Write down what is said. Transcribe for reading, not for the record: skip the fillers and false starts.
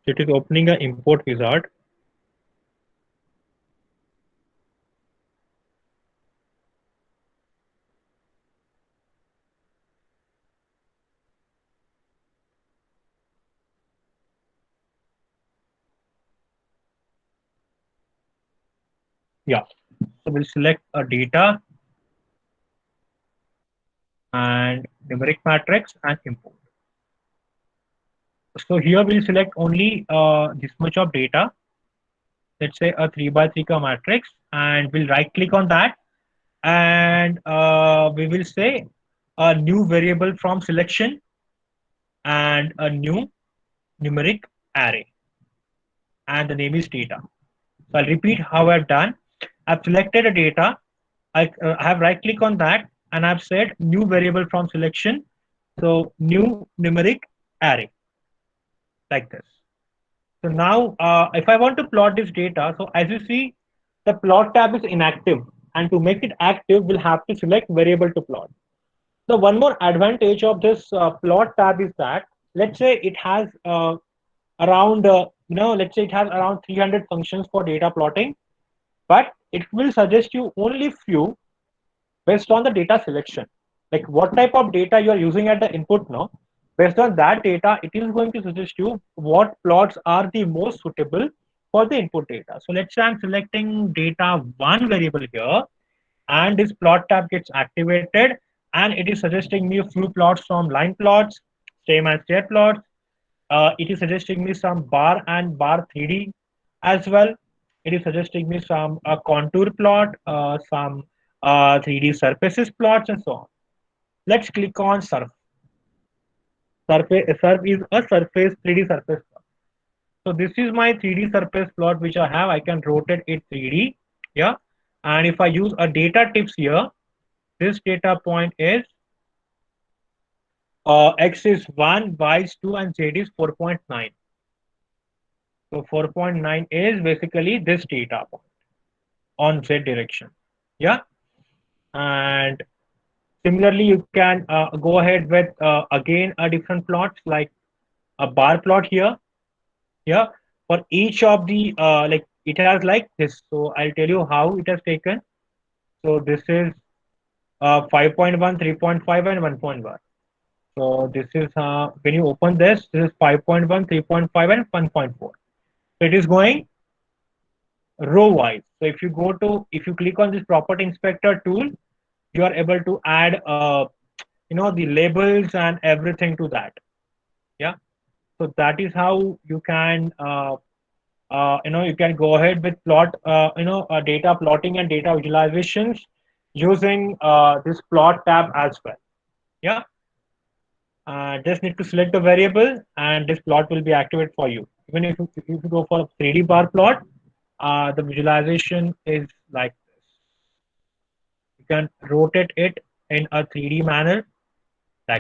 So it is opening an import wizard. Yeah. So we'll select a data and numeric matrix and import. So here we'll select only this much of data. Let's say a 3 by 3 matrix, and we'll right click on that, and we will say a new variable from selection and a new numeric array, and the name is data. So I'll repeat how I've done. I've selected a data. I have right click on that, and I've said new variable from selection. So new numeric array, like this. So now if I want to plot this data, so as you see, the plot tab is inactive, and to make it active, we'll have to select variable to plot. So one more advantage of this plot tab is that, let's say it has around let's say it has around 300 functions for data plotting, but it will suggest you only few based on the data selection, like what type of data you are using at the input now. Based on that data, it is going to suggest you what plots are the most suitable for the input data. So let's say I'm selecting data one variable here, and this plot tab gets activated, and it is suggesting me a few plots from line plots, same as stair plots. It is suggesting me some bar and bar 3D as well. It is suggesting me some contour plot, some 3D surfaces plots, and so on. Let's click on surf. Surf is a surface 3D surface plot. So this is my 3D surface plot which I have. I can rotate it 3D. Yeah. And if I use a data tips here, this data point is x is 1, y is 2, and z is 4.9. So 4.9 is basically this data point on z direction. Yeah. And similarly, you can go ahead with again a different plots like a bar plot here. Yeah. For each of the like it has like this. So I'll tell you how it has taken. So this is 5.1, 3.5, and 1.1. So this is when you open this is 5.1, 3.5, and 1.4. So it is going row wise. So if you click on this property inspector tool, you are able to add the labels and everything to that. Yeah. So that is how you can you can go ahead with plot data plotting and data visualizations using this plot tab as well. Yeah. Just need to select the variable, and this plot will be activated for you. Even if you go for a 3D bar plot, the visualization is like this. You can rotate it in a 3D manner.